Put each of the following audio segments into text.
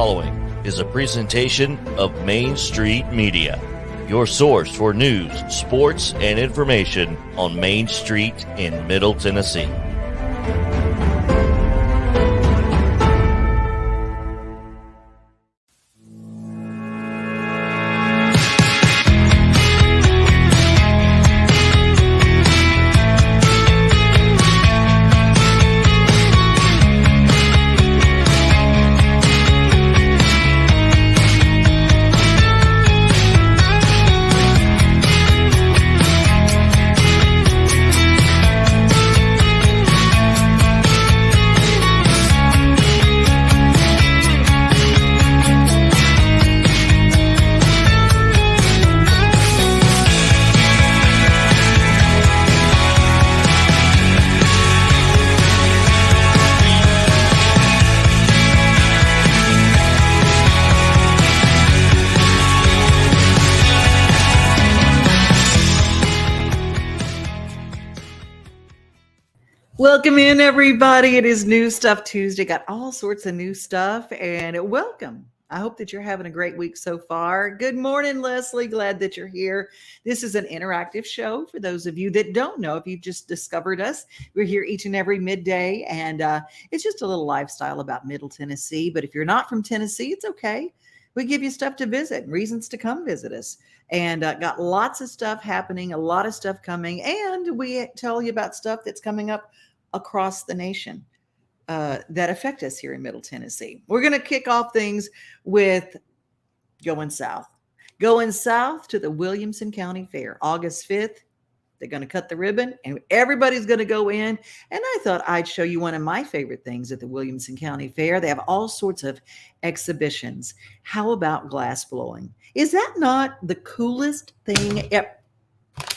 following is a presentation of Main Street Media, your source for news, sports, and information on Main Street in Middle Tennessee. Welcome in, everybody. It is New Stuff Tuesday. Got all sorts of new stuff, and welcome. I hope that you're having a great week so far. Good morning, Leslie. Glad that you're here. This is an interactive show for those of you that don't know. If you've just discovered us, we're here each and every midday, and it's just a little lifestyle about Middle Tennessee. But if you're not from Tennessee, it's okay. We give you stuff to visit, reasons to come visit us, and got lots of stuff happening, a lot of stuff coming, and we tell you about stuff that's coming up across the nation that affect us here in Middle Tennessee. We're going to kick off things with going south to the Williamson County Fair, August 5th. They're going to cut the ribbon and everybody's going to go in. And I thought I'd show you one of my favorite things at the Williamson County Fair. They have all sorts of exhibitions. How about glass blowing? Is that not the coolest thing ever?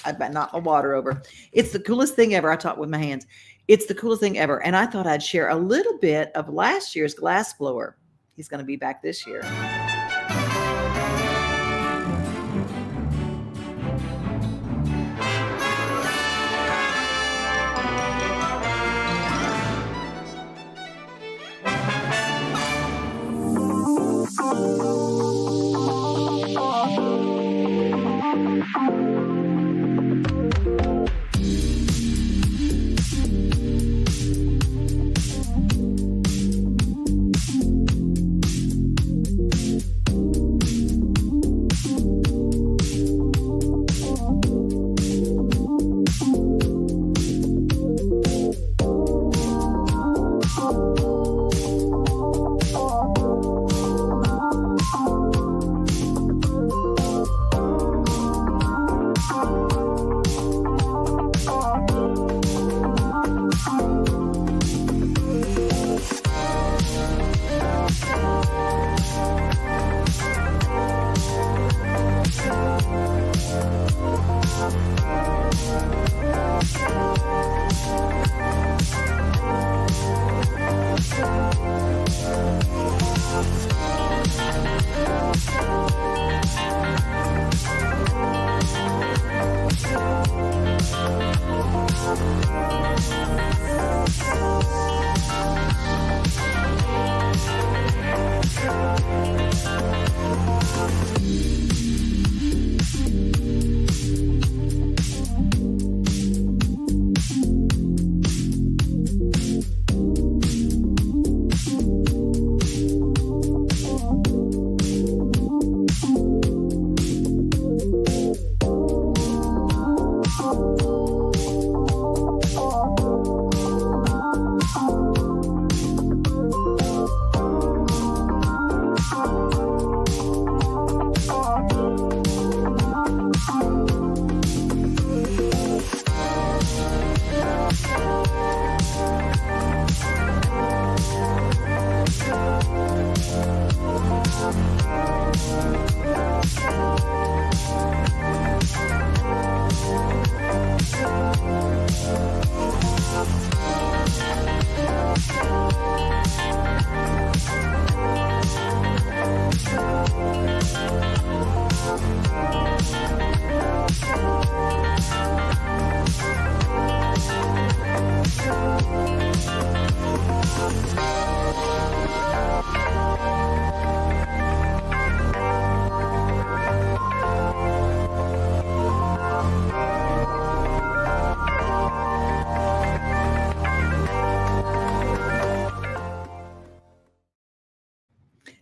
I bet knock my water over. It's the coolest thing ever. I talk with my hands. It's the coolest thing ever. And I thought I'd share a little bit of last year's glass blower. He's going to be back this year.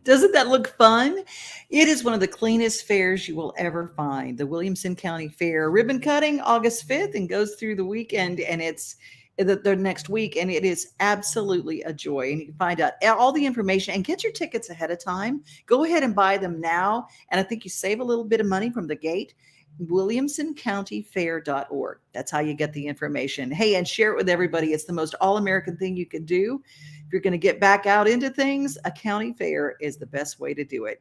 Doesn't that look fun? It is one of the cleanest fairs you will ever find. The Williamson County Fair, ribbon cutting August 5th and goes through the weekend, and it's the next week, and it is absolutely a joy. And you can find out all the information and get your tickets ahead of time. Go ahead and buy them now, and I think you save a little bit of money from the gate. WilliamsonCountyFair.org. That's how you get the information. Hey, and share it with everybody. It's the most all-American thing you can do. If you're going to get back out into things, a county fair is the best way to do it.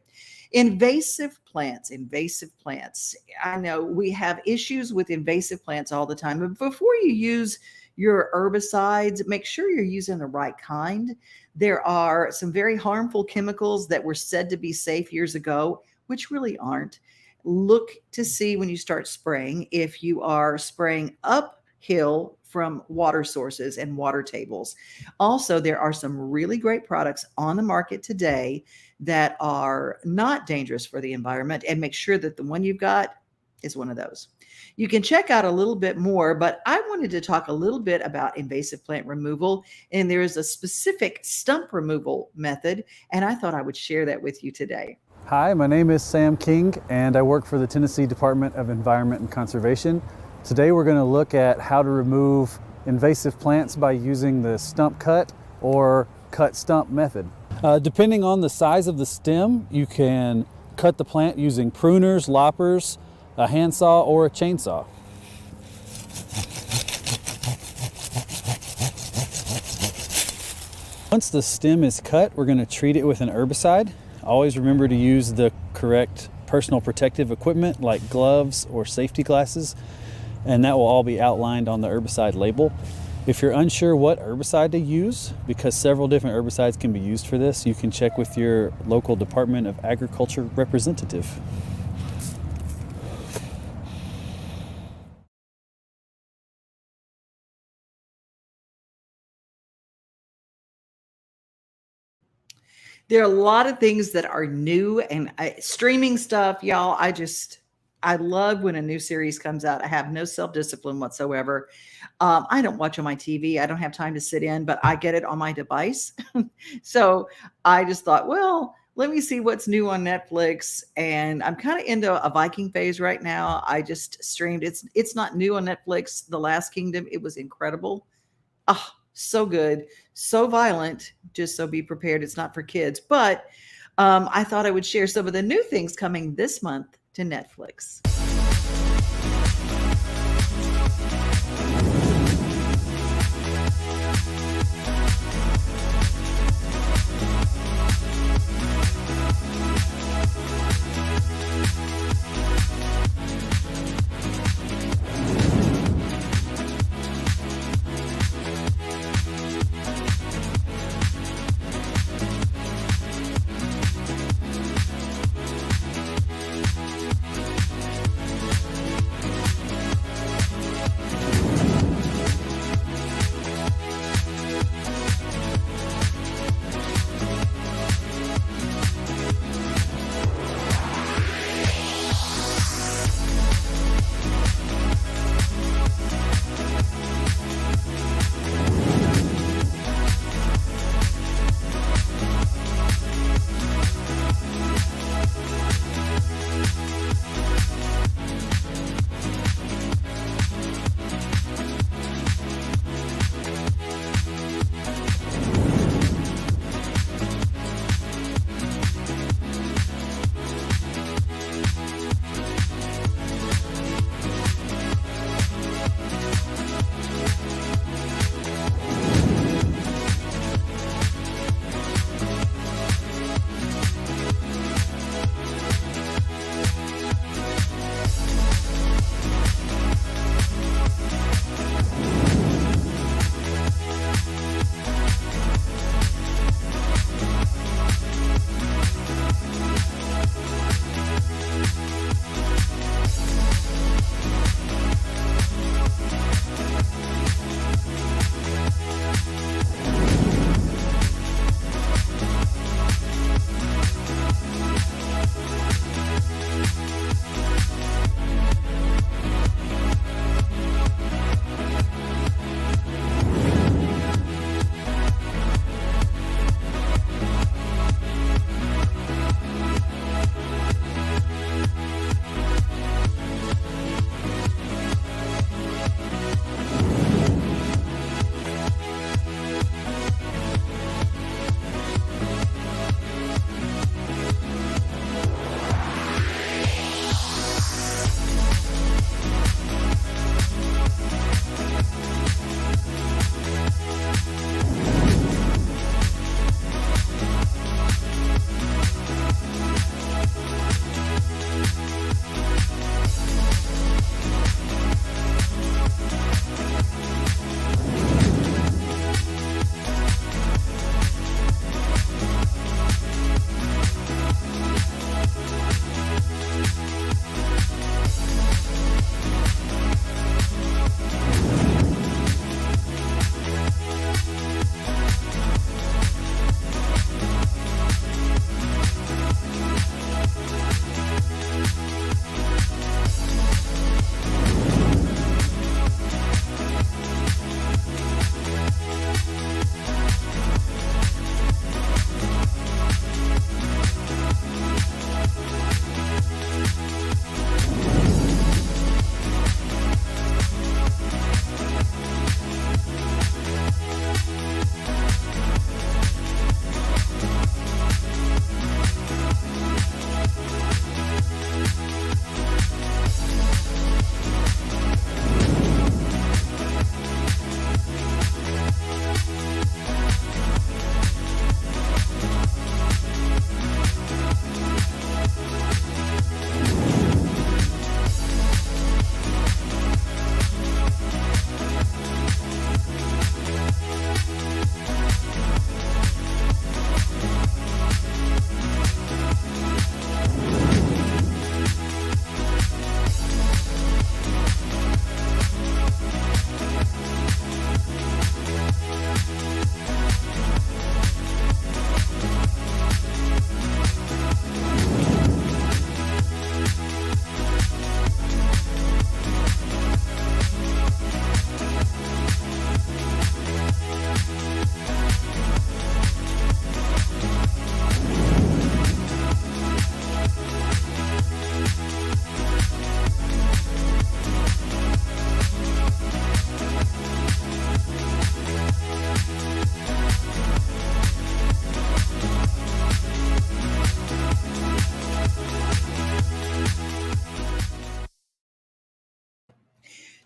Invasive plants. I know we have issues with invasive plants all the time, but before you use your herbicides, make sure you're using the right kind. There are some very harmful chemicals that were said to be safe years ago, which really aren't. Look to see when you start spraying if you are spraying uphill from water sources and water tables. Also, there are some really great products on the market today that are not dangerous for the environment, and make sure that the one you've got is one of those. You can check out a little bit more, but I wanted to talk a little bit about invasive plant removal, and there is a specific stump removal method, and I thought I would share that with you today. Hi, my name is Sam King, and I work for the Tennessee Department of Environment and Conservation. Today we're going to look at how to remove invasive plants by using the stump cut or cut stump method. Depending on the size of the stem, you can cut the plant using pruners, loppers, a handsaw, or a chainsaw. Once the stem is cut, we're going to treat it with an herbicide. Always remember to use the correct personal protective equipment like gloves or safety glasses, and that will all be outlined on the herbicide label. If you're unsure what herbicide to use, because several different herbicides can be used for this, you can check with your local Department of Agriculture representative. There are a lot of things that are new and streaming stuff, y'all. I love when a new series comes out. I have no self-discipline whatsoever. I don't watch on my TV. I don't have time to sit in, but I get it on my device. So I just thought, well, let me see what's new on Netflix. And I'm kind of into a Viking phase right now. I just streamed. It's not new on Netflix. The Last Kingdom. It was incredible. Oh, so good, so violent. Just so be prepared. It's not for kids, but I thought I would share some of the new things coming this month to Netflix.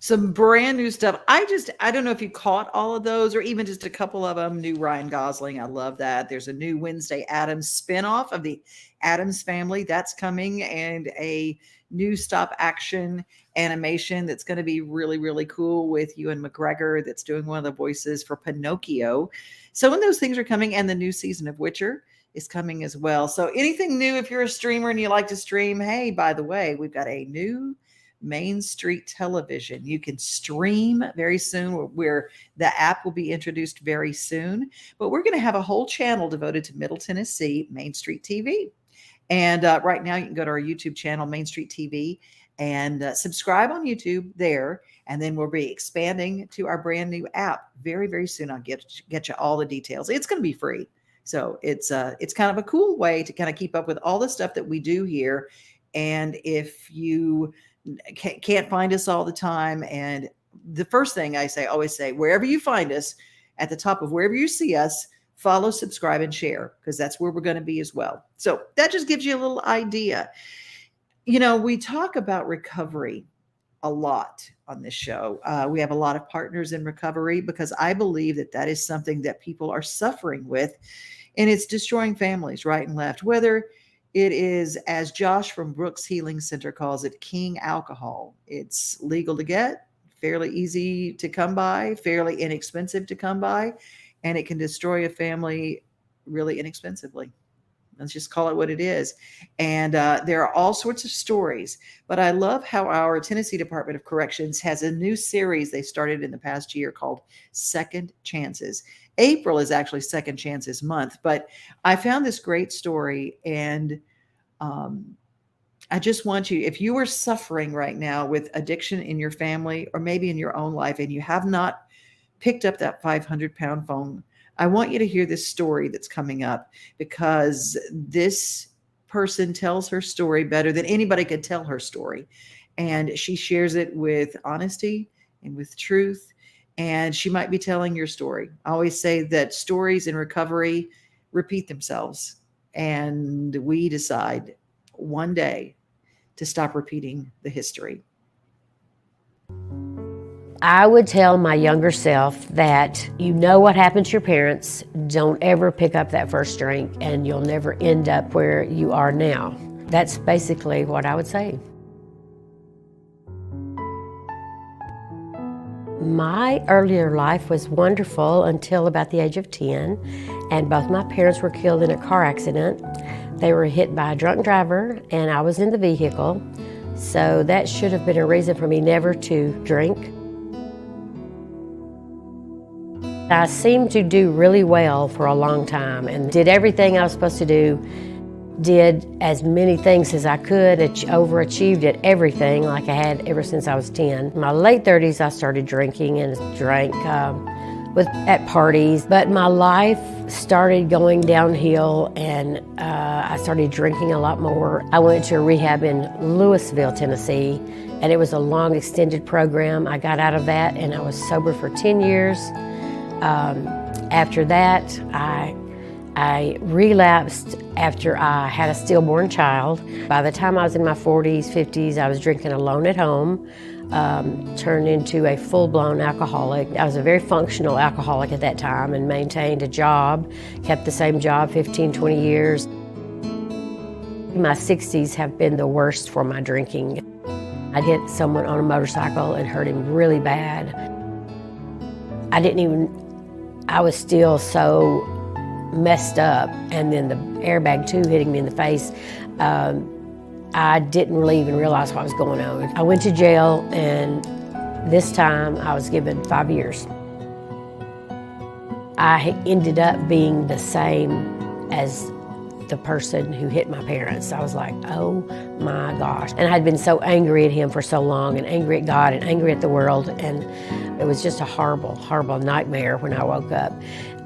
some brand new stuff. I don't know if you caught all of those or even just a couple of them. New Ryan Gosling. I love that. There's a new Wednesday Addams spinoff of the Addams Family that's coming, and a new stop action animation that's going to be really, really cool with Ewan McGregor that's doing one of the voices for Pinocchio. So when those things are coming, and the new season of Witcher is coming as well. So anything new, if you're a streamer and you like to stream, hey, by the way, we've got a new Main Street Television. You can stream very soon, where the app will be introduced very soon. But we're going to have a whole channel devoted to Middle Tennessee Main Street TV. And right now you can go to our YouTube channel, Main Street TV, and subscribe on YouTube there. And then we'll be expanding to our brand new app very, very soon. I'll get you all the details. It's going to be free. So it's kind of a cool way to kind of keep up with all the stuff that we do here. And if you can't find us all the time, and the first thing I always say, wherever you find us, at the top of wherever you see us, follow, subscribe, and share, because that's where we're going to be as well. So that just gives you a little idea. You know, we talk about recovery a lot on this show. We have a lot of partners in recovery, because I believe that is something that people are suffering with, and it's destroying families right and left, whether it is, as Josh from Brooks Healing Center calls it, king alcohol. It's legal to get, fairly easy to come by, fairly inexpensive to come by, and it can destroy a family really inexpensively. Let's just call it what it is. And there are all sorts of stories, but I love how our Tennessee Department of Corrections has a new series they started in the past year called Second Chances. April is actually Second Chances month, but I found this great story, and I just want you, if you are suffering right now with addiction in your family or maybe in your own life, and you have not picked up that 500-pound phone, I want you to hear this story that's coming up, because this person tells her story better than anybody could tell her story. And she shares it with honesty and with truth. And she might be telling your story. I always say that stories in recovery repeat themselves. And we decide one day to stop repeating the history. I would tell my younger self that you know what happened to your parents. Don't ever pick up that first drink, and you'll never end up where you are now. That's basically what I would say. My earlier life was wonderful until about the age of 10, and both my parents were killed in a car accident. They were hit by a drunk driver, and I was in the vehicle, so that should have been a reason for me never to drink. I seemed to do really well for a long time and did everything I was supposed to do, did as many things as I could, overachieved at everything like I had ever since I was 10. In my late 30s, I started drinking and drank at parties, but my life started going downhill, and I started drinking a lot more. I went to a rehab in Louisville, Tennessee, and it was a long, extended program. I got out of that, and I was sober for 10 years. After that, I relapsed after I had a stillborn child. By the time I was in my 40s, 50s, I was drinking alone at home, turned into a full-blown alcoholic. I was a very functional alcoholic at that time and maintained a job, kept the same job 15, 20 years. My 60s have been the worst for my drinking. I hit someone on a motorcycle and hurt him really bad. I was still so messed up, and then the airbag too hitting me in the face. I didn't really even realize what was going on. I went to jail, and this time I was given 5 years. I ended up being the same as the person who hit my parents. I was like, oh my gosh. And I had been so angry at him for so long, and angry at God, and angry at the world, and it was just a horrible, horrible nightmare when I woke up.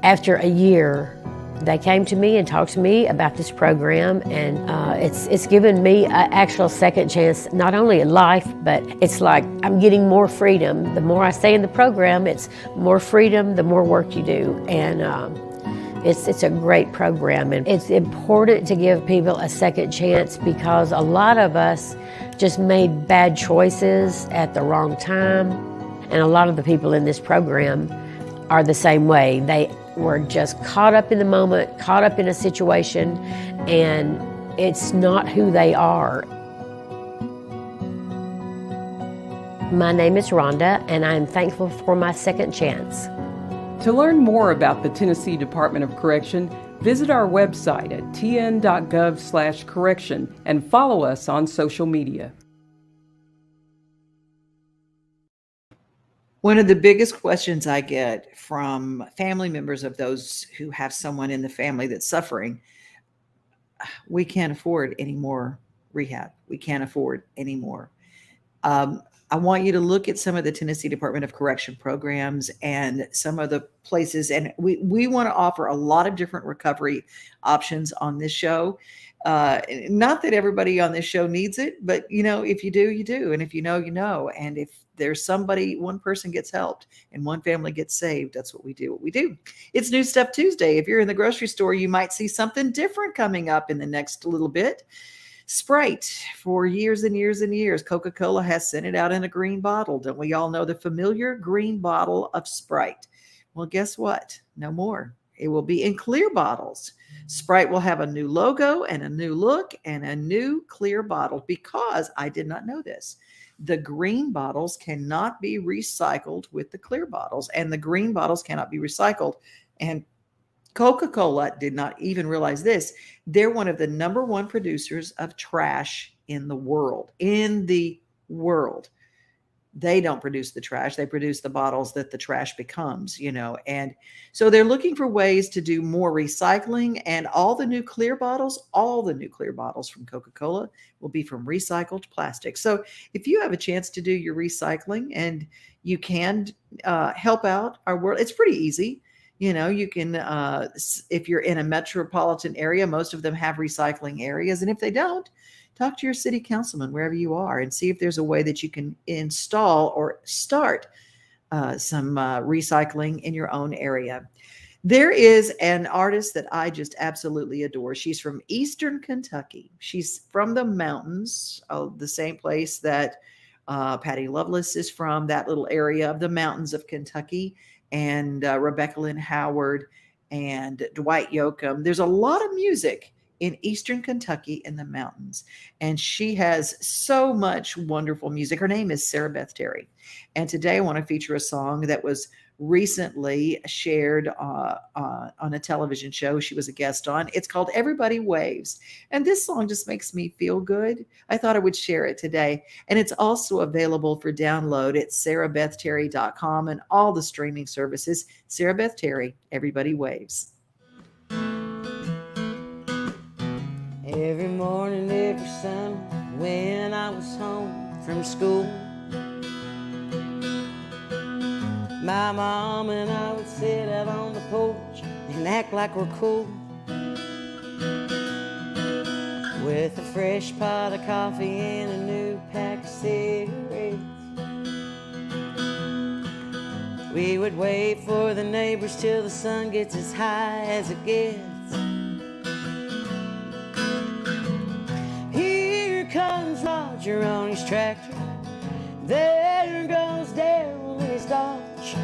After a year, they came to me and talked to me about this program, and it's given me an actual second chance, not only in life, but it's like I'm getting more freedom. The more I stay in the program, it's more freedom, the more work you do. And it's a great program, and it's important to give people a second chance, because a lot of us just made bad choices at the wrong time. And a lot of the people in this program are the same way. They were just caught up in the moment, caught up in a situation, and it's not who they are. My name is Rhonda, and I'm thankful for my second chance. To learn more about the Tennessee Department of Correction, visit our website at tn.gov/correction and follow us on social media. One of the biggest questions I get from family members of those who have someone in the family that's suffering, we can't afford any more rehab. We can't afford any more. I want you to look at some of the Tennessee Department of Correction programs and some of the places. And we want to offer a lot of different recovery options on this show. Not that everybody on this show needs it, but if you do, you do. And if you know, you know. And if there's somebody, one person gets helped and one family gets saved, that's what we do. It's New Stuff Tuesday. If you're in the grocery store, you might see something different coming up in the next little bit. Sprite, for years and years and years, Coca-Cola has sent it out in a green bottle. Don't we all know the familiar green bottle of Sprite? Well, guess what? No more. It will be in clear bottles. Sprite will have a new logo and a new look and a new clear bottle, because I did not know this. The green bottles cannot be recycled with the clear bottles, and the green bottles cannot be recycled. And Coca-Cola did not even realize this. They're one of the number one producers of trash in the world. They don't produce the trash. They produce the bottles that the trash becomes, And so they're looking for ways to do more recycling, and all the new clear bottles from Coca-Cola will be from recycled plastic. So if you have a chance to do your recycling and you can help out our world, it's pretty easy. You can, if you're in a metropolitan area, most of them have recycling areas. And if they don't, talk to your city councilman wherever you are and see if there's a way that you can install or start some recycling in your own area. There is an artist that I just absolutely adore. She's from Eastern Kentucky. She's from the mountains, the same place that Patty Loveless is from, that little area of the mountains of Kentucky. And Rebecca Lynn Howard and Dwight Yoakam. There's a lot of music in Eastern Kentucky in the mountains, and she has so much wonderful music. Her name is Sarah Beth Terry, and today I want to feature a song that was recently shared on a television show she was a guest on. It's called Everybody Waves, and this song just makes me feel good. I thought I would share it today, and it's also available for download at sarahbethterry.com and all the streaming services. Sarah Beth Terry, Everybody Waves. Every morning, every summer, when I was home from school, my mom and I would sit out on the porch and act like we're cool, with a fresh pot of coffee and a new pack of cigarettes. We would wait for the neighbors till the sun gets as high as it gets. Here comes Roger on his tractor, there goes Daryl in his Dodge.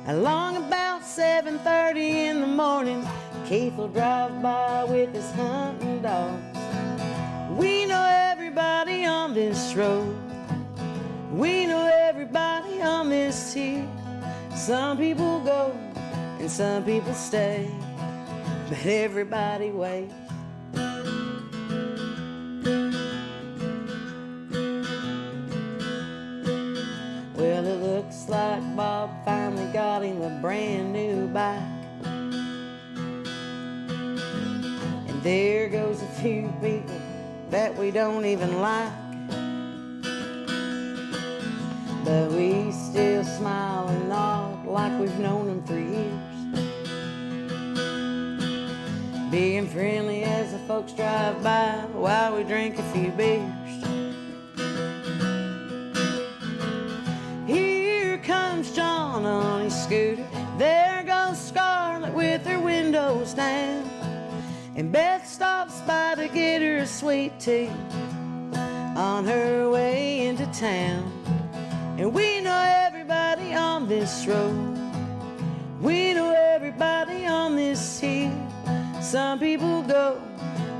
Along about 7:30 in the morning, Keith will drive by with his hunting dogs. We know everybody on this road, we know everybody on this tier. Some people go and some people stay, but everybody waits. Well, it looks like Bob finally got him a brand new bike, and there goes a few people that we don't even like, but we still smile and nod like we've known them for years, being friendly as the folks drive by while we drink a few beers. Here comes John on his scooter, there goes Scarlett with her windows down, and Beth stops by to get her a sweet tea on her way into town. And we know everybody everybody on this road. We know everybody on this hill. Some people go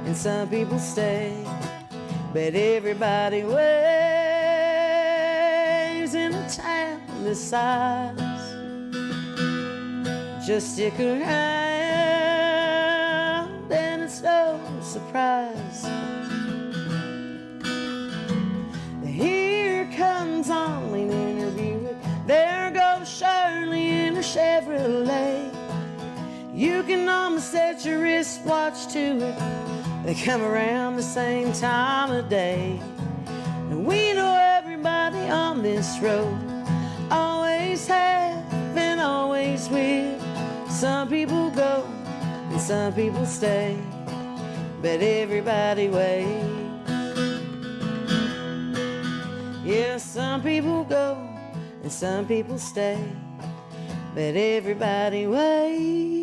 and some people stay, but everybody waves in a town this size. Just stick around and it's no surprise. Here comes Arlene in her Buick. There goes Shirley in her Chevrolet. You can almost set your wristwatch to it. They come around the same time of day. And we know everybody on this road. Always have and always will. Some people go and some people stay, but everybody waits. Yeah, some people go and some people stay, but everybody waits.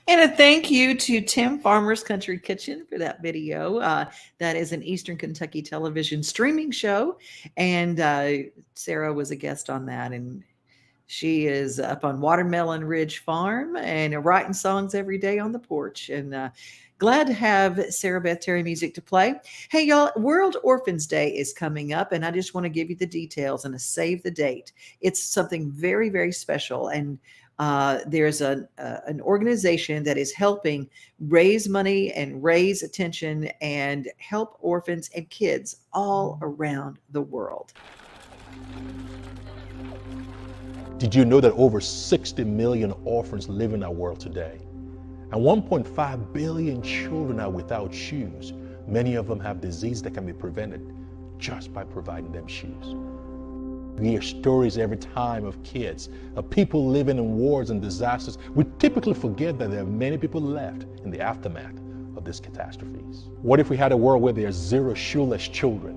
And a thank you to Tim Farmer's Country Kitchen for that video. That is an Eastern Kentucky television streaming show. And Sarah was a guest on that. And she is up on Watermelon Ridge Farm and writing songs every day on the porch. And glad to have Sarah Beth Terry music to play. Hey, y'all, World Orphans Day is coming up. And I just want to give you the details and a save the date. It's something very, very special. And there's an organization that is helping raise money and raise attention and help orphans and kids all around the world. Did you know that over 60 million orphans live in our world today? And 1.5 billion children are without shoes. Many of them have disease that can be prevented just by providing them shoes. We hear stories every time of kids, of people living in wars and disasters. We typically forget that there are many people left in the aftermath of these catastrophes. What if we had a world where there are zero shoeless children,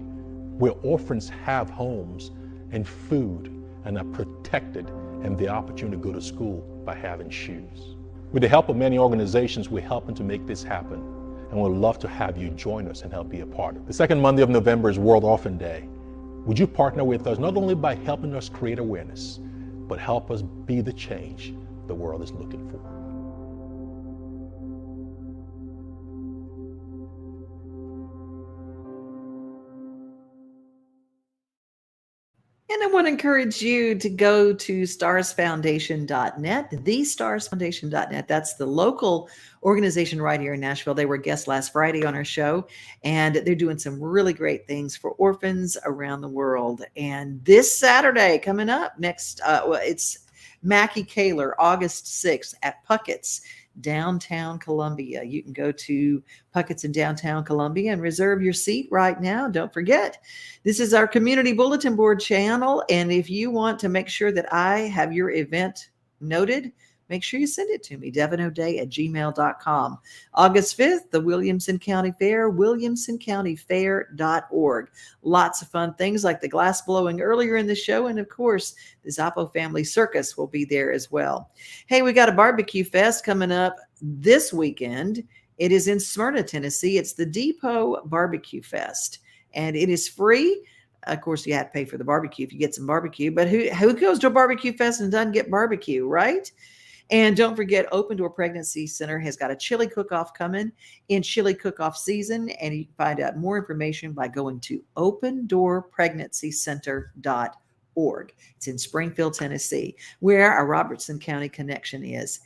where orphans have homes and food and are protected and the opportunity to go to school by having shoes? With the help of many organizations, we're helping to make this happen, and we'd love to have you join us and help be a part of it. The second Monday of November is World Orphan Day. Would you partner with us not only by helping us create awareness, but help us be the change the world is looking for? And I want to encourage you to go to starsfoundation.net, thestarsfoundation.net. That's the local organization right here in Nashville. They were guests last Friday on our show, and they're doing some really great things for orphans around the world. And this Saturday coming up next, it's Mackie Kaler, August 6th at Puckett's, downtown Columbia. You can go to Puckett's in downtown Columbia and reserve your seat right now. Don't forget, this is our community bulletin board channel. And if you want to make sure that I have your event noted, make sure you send it to me, devinoday@gmail.com. August 5th, the Williamson County Fair, williamsoncountyfair.org. Lots of fun things like the glass blowing earlier in the show. And of course, the Zappo Family Circus will be there as well. Hey, we got a barbecue fest coming up this weekend. It is in Smyrna, Tennessee. It's the Depot Barbecue Fest, and it is free. Of course, you have to pay for the barbecue if you get some barbecue, but who goes to a barbecue fest and doesn't get barbecue, right? And don't forget, Open Door Pregnancy Center has got a chili cook-off coming in chili cook-off season. And you can find out more information by going to opendoorpregnancycenter.org. It's in Springfield, Tennessee, where our Robertson County connection is.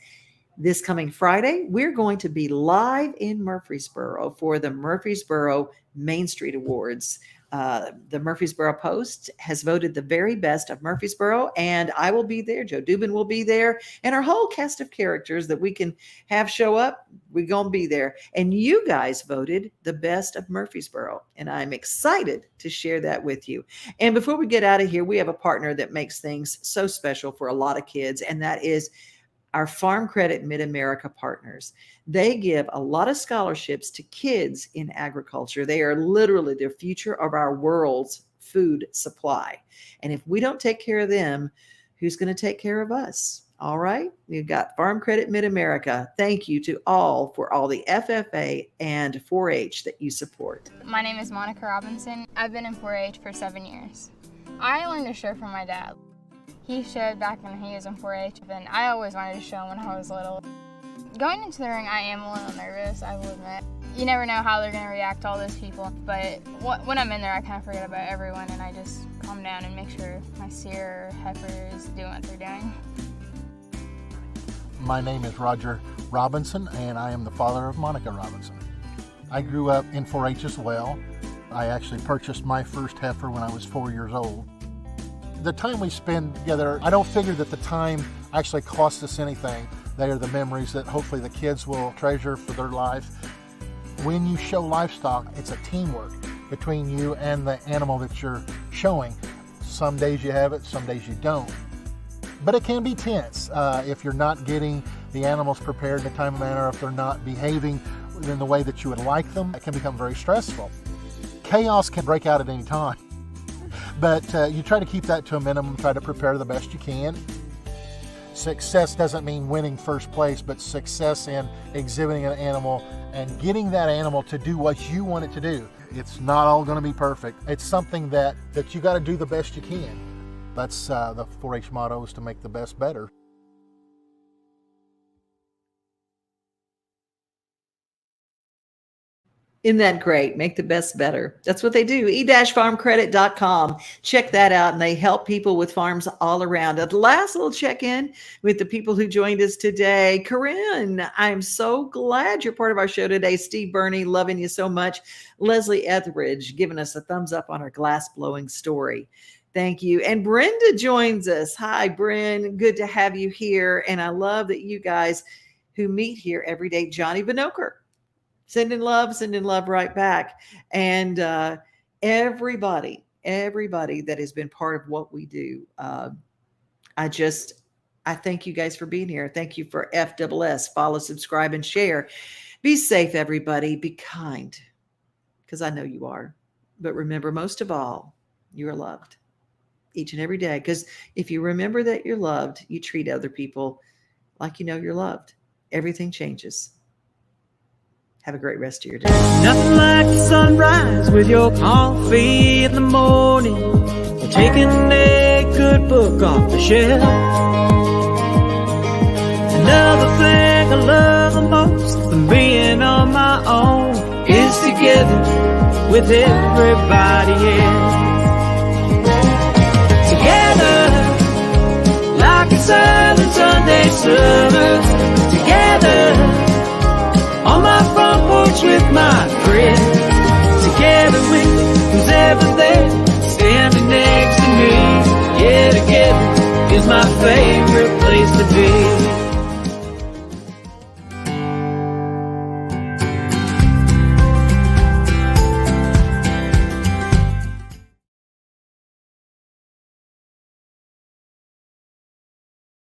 This coming Friday, we're going to be live in Murfreesboro for the Murfreesboro Main Street Awards. The Murfreesboro Post has voted the very best of Murfreesboro, and I will be there. Joe Dubin will be there, and our whole cast of characters that we can have show up, we're going to be there. And you guys voted the best of Murfreesboro, and I'm excited to share that with you. And before we get out of here, we have a partner that makes things so special for a lot of kids, and that is our Farm Credit Mid-America partners. They give a lot of scholarships to kids in agriculture. They are literally the future of our world's food supply. And if we don't take care of them, who's going to take care of us. All right. You've got Farm Credit Mid-America. Thank you to all for all the FFA and 4-H that you support. My name is Monica Robinson. I've been in 4-H for 7 years. I learned to show from my dad. He showed back when he was in 4-H, and I always wanted to show when I was little. Going into the ring, I am a little nervous, I will admit. You never know how they're going to react to all those people, but when I'm in there, I kind of forget about everyone, and I just calm down and make sure my steer or heifer is doing what they're doing. My name is Roger Robinson, and I am the father of Monica Robinson. I grew up in 4-H as well. I actually purchased my first heifer when I was 4 years old. The time we spend together, I don't figure that the time actually costs us anything. They are the memories that hopefully the kids will treasure for their life. When you show livestock, it's a teamwork between you and the animal that you're showing. Some days you have it, some days you don't. But it can be tense if you're not getting the animals prepared in a timely manner, if they're not behaving in the way that you would like them. It can become very stressful. Chaos can break out at any time, but you try to keep that to a minimum, try to prepare the best you can. Success doesn't mean winning first place, but success in exhibiting an animal and getting that animal to do what you want it to do. It's not all going to be perfect. It's something that you got to do the best you can. That's the 4-H motto, is to make the best better. Isn't that great? Make the best better. That's what they do. e-farmcredit.com. Check that out. And they help people with farms all around. The last little check-in with the people who joined us today. Corinne, I'm so glad you're part of our show today. Steve Burney, loving you so much. Leslie Etheridge, giving us a thumbs up on our glass blowing story. Thank you. And Brenda joins us. Hi, Bryn. Good to have you here. And I love that you guys who meet here every day. Johnny Vinoker. Sending love right back. And everybody that has been part of what we do. I thank you guys for being here. Thank you for FSS. Follow, subscribe, and share. Be safe, everybody. Be kind, because I know you are. But remember, most of all, you are loved each and every day. Because if you remember that you're loved, you treat other people like you know you're loved. Everything changes. Have a great rest of your day. Nothing like the sunrise with your coffee in the morning, or taking a good book off the shelf. Another thing I love the most than being on my own is together with everybody else. Together, like it's silent Sunday summer. Together, on my front porch with my friends. Together with who's ever there, standing next to me. Yeah, together is my favorite place to be.